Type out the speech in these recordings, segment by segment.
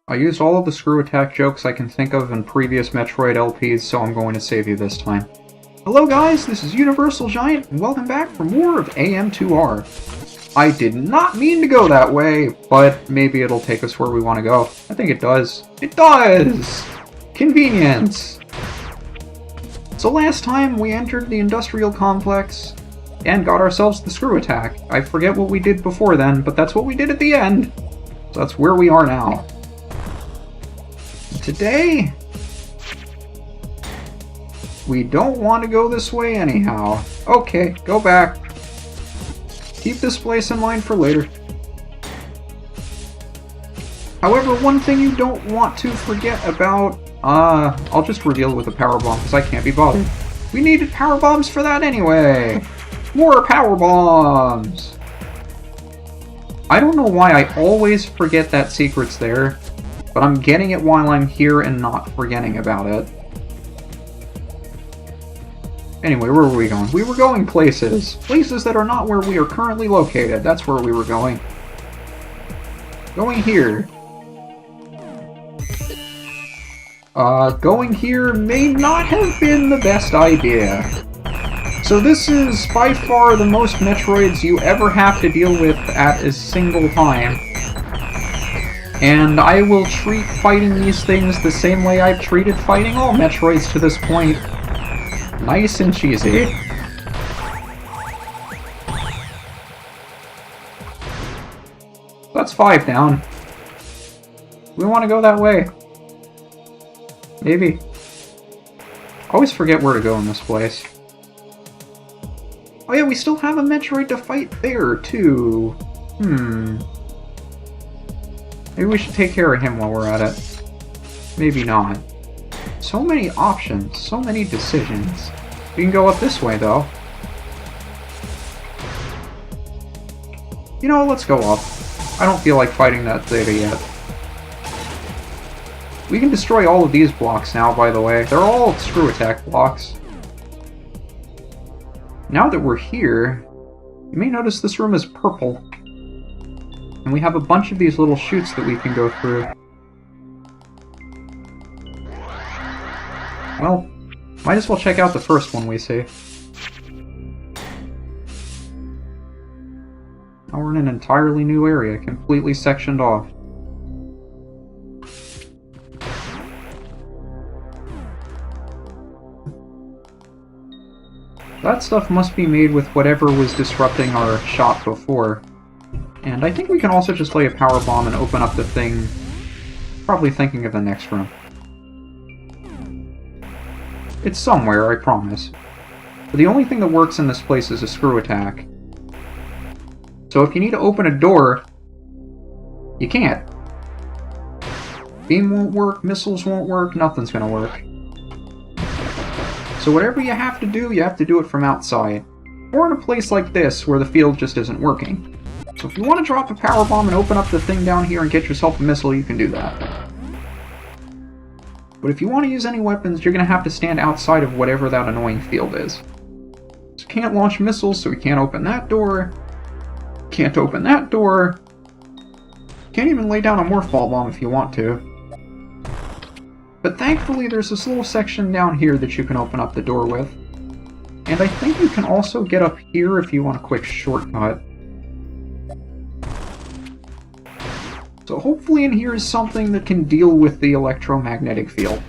I used all of the screw attack jokes I can think of in previous Metroid LPs, so I'm going to save you this time. Hello guys, this is UniversalGiant, and welcome back for more of AM2R. I did not mean to go that way, but maybe it'll take us where we want to go. I think it does. It does! Convenience! So last time we entered the industrial complex and got ourselves the screw attack. I forget what we did before then, but that's what we did at the end. So that's where we are now. Today, we don't want to go this way anyhow. Okay, go back. Keep this place in mind for later. However, one thing you don't want to forget about... I'll just reveal it with a power bomb, because I can't be bothered. We needed power bombs for that anyway! More power bombs! I don't know why I always forget that secret's there, but I'm getting it while I'm here and not forgetting about it. Anyway, where were we going? We were going places. Places that are not where we are currently located. That's where we were going. Going here. Going here may not have been the best idea. So this is by far the most Metroids you ever have to deal with at a single time. And I will treat fighting these things the same way I've treated fighting all Metroids to this point. Nice and cheesy. That's 5 down. We want to go that way. Maybe. I always forget where to go in this place. Oh yeah, we still have a Metroid to fight there, too. Maybe we should take care of him while we're at it. Maybe not. So many options, so many decisions. We can go up this way, though. You know, let's go up. I don't feel like fighting that Theta yet. We can destroy all of these blocks now, by the way. They're all screw attack blocks. Now that we're here, you may notice this room is purple. And we have a bunch of these little chutes that we can go through. Well, might as well check out the first one we see. Now we're in an entirely new area, completely sectioned off. That stuff must be made with whatever was disrupting our shop before. And I think we can also just lay a power bomb and open up the thing, probably thinking of the next room. It's somewhere, I promise. But the only thing that works in this place is a screw attack. So if you need to open a door, you can't. Beam won't work, missiles won't work, nothing's gonna work. So whatever you have to do it from outside. Or in a place like this, where the field just isn't working. So if you want to drop a power bomb and open up the thing down here and get yourself a missile, you can do that. But if you want to use any weapons, you're going to have to stand outside of whatever that annoying field is. So you can't launch missiles, so we can't open that door. Can't open that door. Can't even lay down a Morphball bomb if you want to. But thankfully there's this little section down here that you can open up the door with. And I think you can also get up here if you want a quick shortcut. So hopefully in here is something that can deal with the electromagnetic field.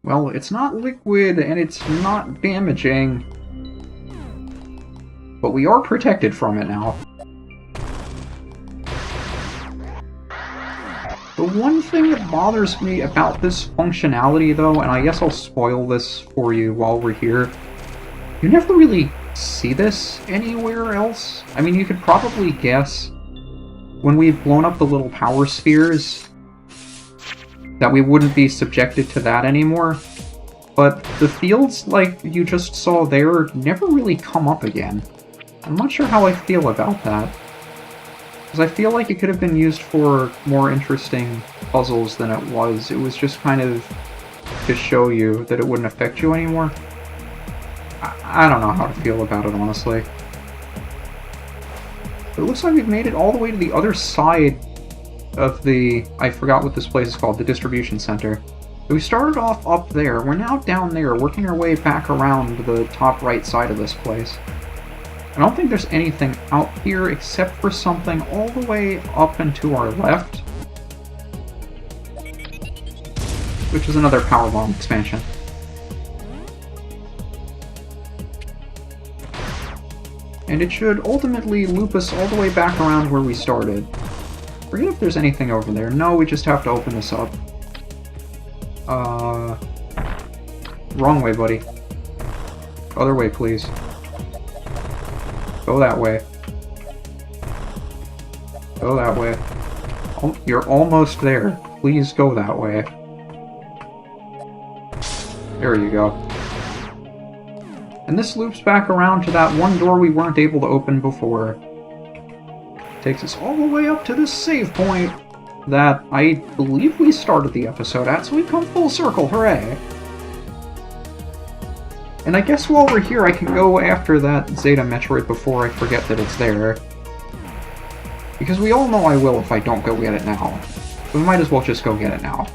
Well, it's not liquid and it's not damaging, but we are protected from it now. The one thing that bothers me about this functionality, though, and I guess I'll spoil this for you while we're here, you never really see this anywhere else. I mean, you could probably guess when we've blown up the little power spheres that we wouldn't be subjected to that anymore, but the fields like you just saw there never really come up again. I'm not sure how I feel about that. Because I feel like it could have been used for more interesting puzzles than it was. It was just kind of to show you that it wouldn't affect you anymore. I don't know how to feel about it, honestly. But it looks like we've made it all the way to the other side of the... I forgot what this place is called, the distribution center. So we started off up there. We're now down there, working our way back around the top right side of this place. I don't think there's anything out here except for something all the way up and to our left, which is another power bomb expansion. And it should ultimately loop us all the way back around where we started. Forget if there's anything over there. No, we just have to open this up. Wrong way, buddy. Other way, please. Go that way. Go that way. Oh, you're almost there. Please go that way. There you go. And this loops back around to that one door we weren't able to open before. Takes us all the way up to this save point that I believe we started the episode at, so we've come full circle, hooray! And I guess while we're here I can go after that Zeta Metroid before I forget that it's there. Because we all know I will if I don't go get it now. So we might as well just go get it now.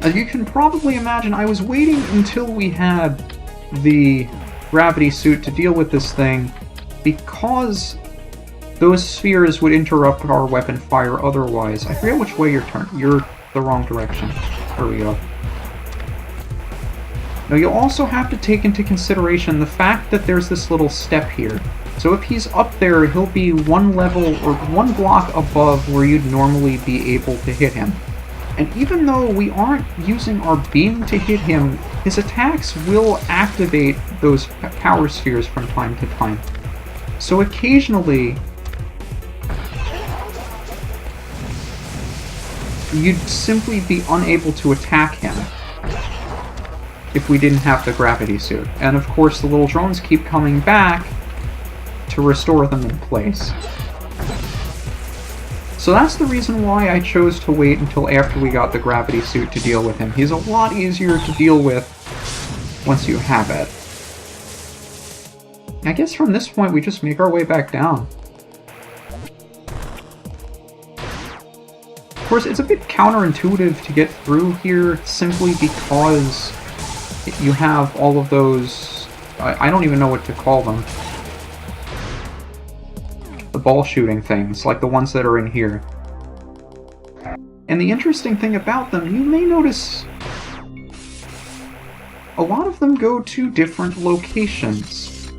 As you can probably imagine, I was waiting until we had the gravity suit to deal with this thing, because those spheres would interrupt our weapon fire otherwise. I forget which way you're the wrong direction. There we go. Now you'll also have to take into consideration the fact that there's this little step here. So if he's up there, he'll be one level or one block above where you'd normally be able to hit him. And even though we aren't using our beam to hit him, his attacks will activate those power spheres from time to time. So occasionally, you'd simply be unable to attack him if we didn't have the gravity suit. And of course the little drones keep coming back to restore them in place. So that's the reason why I chose to wait until after we got the gravity suit to deal with him. He's a lot easier to deal with once you have it. I guess from this point we just make our way back down. Of course, it's a bit counterintuitive to get through here simply because you have all of those... I don't even know what to call them. The ball shooting things, like the ones that are in here. And the interesting thing about them, you may notice a lot of them go to different locations.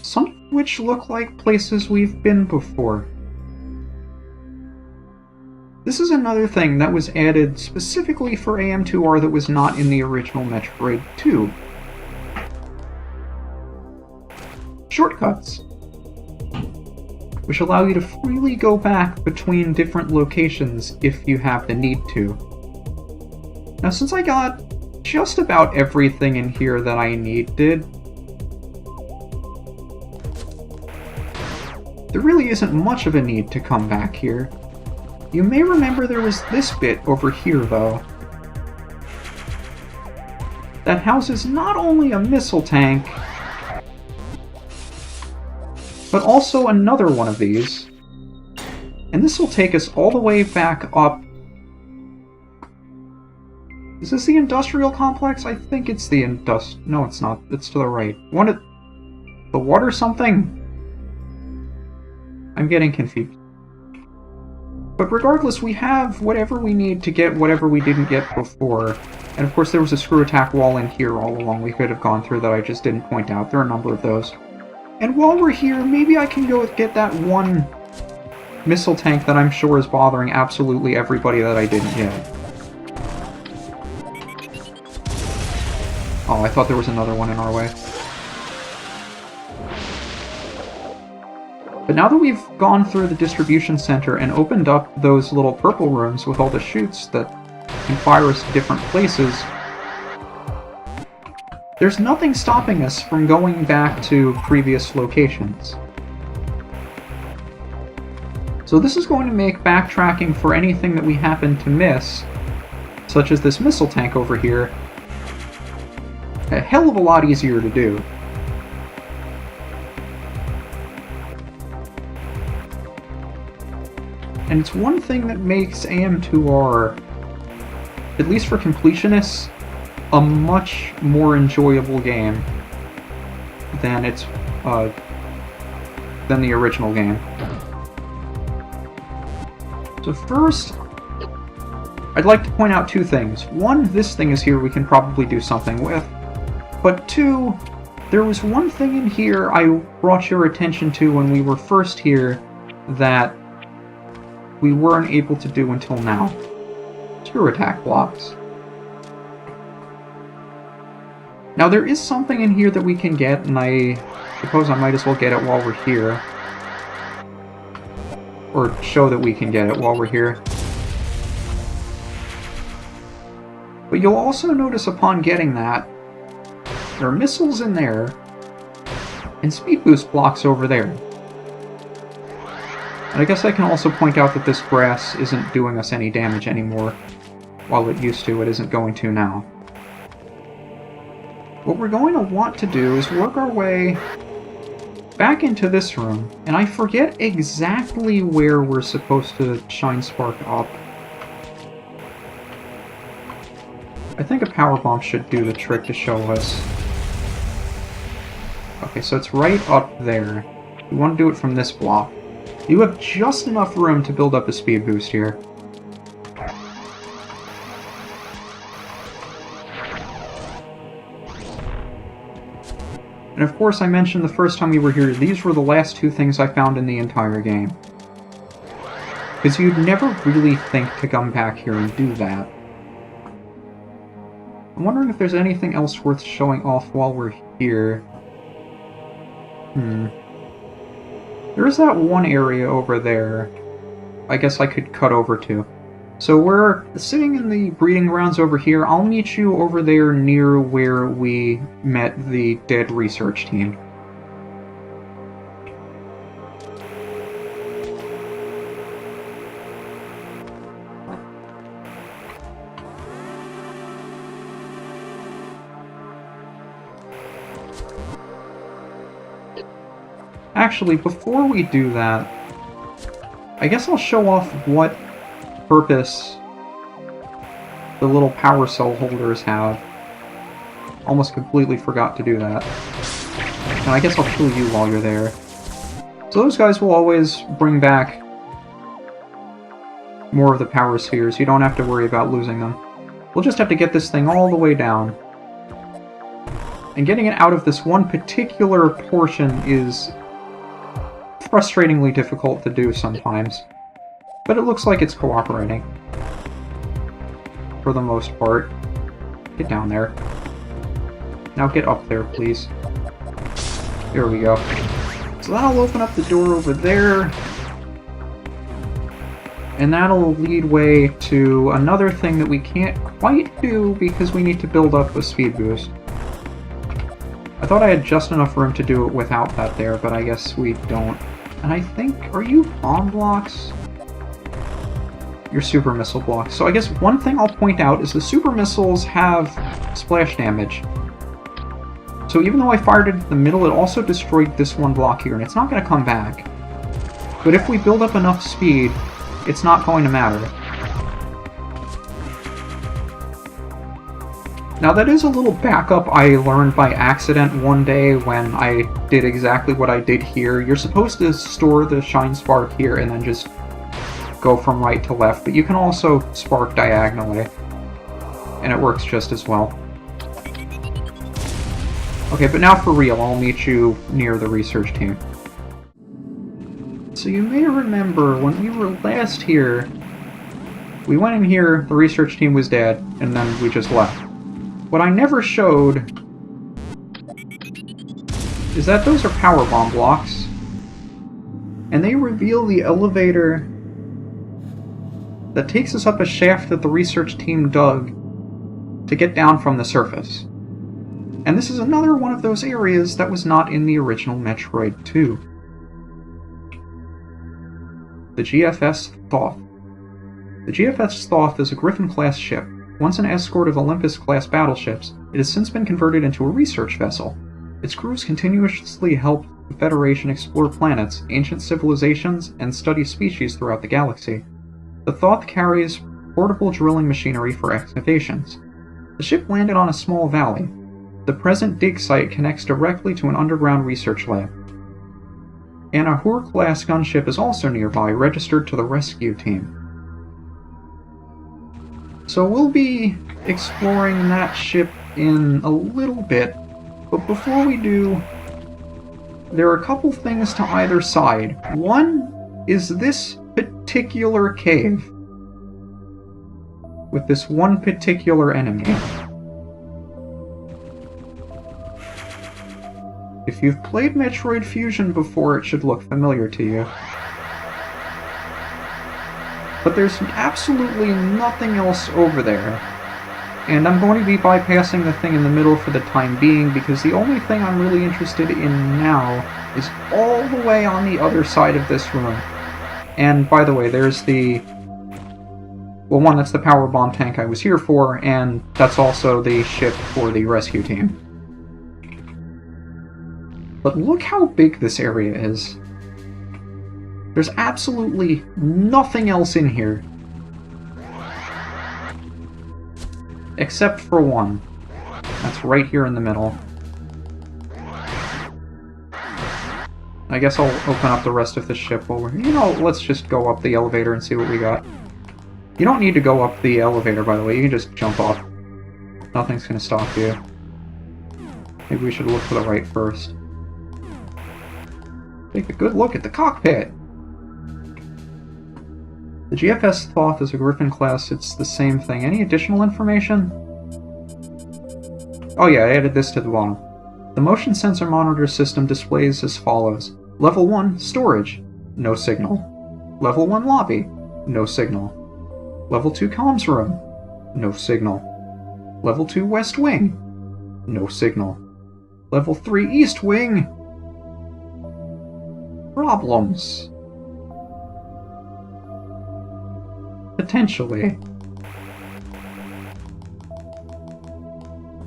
Some of which look like places we've been before. This is another thing that was added specifically for AM2R that was not in the original Metroid 2. Shortcuts, which allow you to freely go back between different locations if you have the need to. Now, since I got just about everything in here that I needed, there really isn't much of a need to come back here. You may remember there was this bit over here, though, that houses not only a missile tank, but also another one of these. And this will take us all the way back up. Is this the industrial complex? I think it's the No, it's not. It's to the right. The water something? I'm getting confused. But regardless, we have whatever we need to get whatever we didn't get before. And of course there was a screw attack wall in here all along we could have gone through that I just didn't point out. There are a number of those. And while we're here, maybe I can go get that one missile tank that I'm sure is bothering absolutely everybody that I didn't get. Oh, I thought there was another one in our way. But now that we've gone through the distribution center and opened up those little purple rooms with all the chutes that can fire us to different places, there's nothing stopping us from going back to previous locations. So this is going to make backtracking for anything that we happen to miss, such as this missile tank over here, a hell of a lot easier to do. And it's one thing that makes AM2R, at least for completionists, a much more enjoyable game than than the original game. So first, I'd like to point out two things. One, this thing is here we can probably do something with. But two, there was one thing in here I brought your attention to when we were first here that we weren't able to do until now. Screw attack blocks. Now there is something in here that we can get, and I suppose I might as well get it while we're here. Or show that we can get it while we're here. But you'll also notice upon getting that, there are missiles in there, and speed boost blocks over there. And I guess I can also point out that this grass isn't doing us any damage anymore. While it used to, it isn't going to now. What we're going to want to do is work our way back into this room, and I forget exactly where we're supposed to shine spark up. I think a power bomb should do the trick to show us. Okay, so it's right up there. We want to do it from this block. You have just enough room to build up a speed boost here. And of course, I mentioned the first time we were here, these were the last two things I found in the entire game. Because you'd never really think to come back here and do that. I'm wondering if there's anything else worth showing off while we're here. There's that one area over there I guess I could cut over to. So we're sitting in the breeding grounds over here. I'll meet you over there near where we met the dead research team. Actually, before we do that, I guess I'll show off what purpose the little power cell holders have. Almost completely forgot to do that. And I guess I'll kill you while you're there. So those guys will always bring back more of the power spheres. You don't have to worry about losing them. We'll just have to get this thing all the way down. And getting it out of this one particular portion is frustratingly difficult to do sometimes. But it looks like it's cooperating. For the most part. Get down there. Now get up there, please. There we go. So that'll open up the door over there. And that'll lead way to another thing that we can't quite do because we need to build up a speed boost. I thought I had just enough room to do it without that there, but I guess we don't. And I think, are you bomb blocks? You're super missile blocks. So I guess one thing I'll point out is the super missiles have splash damage. So even though I fired it at the middle, it also destroyed this one block here, and it's not going to come back. But if we build up enough speed, it's not going to matter. Now that is a little backup I learned by accident one day when I did exactly what I did here. You're supposed to store the shine spark here and then just go from right to left, but you can also spark diagonally, and it works just as well. Okay, but now for real, I'll meet you near the research team. So you may remember when we were last here, we went in here, the research team was dead, and then we just left. What I never showed is that those are power bomb blocks, and they reveal the elevator that takes us up a shaft that the research team dug to get down from the surface. And this is another one of those areas that was not in the original Metroid 2. The GFS Thoth. The GFS Thoth is a Griffin-class ship. Once an escort of Olympus-class battleships, it has since been converted into a research vessel. Its crews continuously help the Federation explore planets, ancient civilizations, and study species throughout the galaxy. The Thoth carries portable drilling machinery for excavations. The ship landed on a small valley. The present dig site connects directly to an underground research lab. An Ahur-class gunship is also nearby, registered to the rescue team. So we'll be exploring that ship in a little bit, but before we do, there are a couple things to either side. One is this particular cave, with this one particular enemy. If you've played Metroid Fusion before, it should look familiar to you. But there's absolutely nothing else over there. And I'm going to be bypassing the thing in the middle for the time being, because the only thing I'm really interested in now is all the way on the other side of this room. And by the way, there's the... well, one, that's the power bomb tank I was here for, and that's also the ship for the rescue team. But look how big this area is. There's absolutely nothing else in here. Except for one. That's right here in the middle. I guess I'll open up the rest of the ship while we're... you know, let's just go up the elevator and see what we got. You don't need to go up the elevator, by the way. You can just jump off. Nothing's gonna stop you. Maybe we should look to the right first. Take a good look at the cockpit! The GFS Thoth is a Griffin class, it's the same thing. Any additional information? Oh yeah, I added this to the bottom. The motion sensor monitor system displays as follows. Level 1, storage. No signal. Level 1, lobby. No signal. Level 2, comms room. No signal. Level 2, west wing. No signal. Level 3, east wing. Problems. Potentially.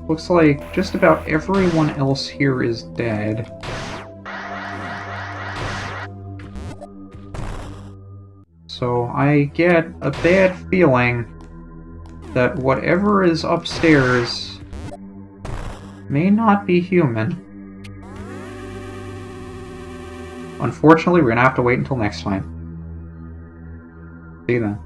Looks like just about everyone else here is dead. So I get a bad feeling that whatever is upstairs may not be human. Unfortunately, we're gonna have to wait until next time. See you then.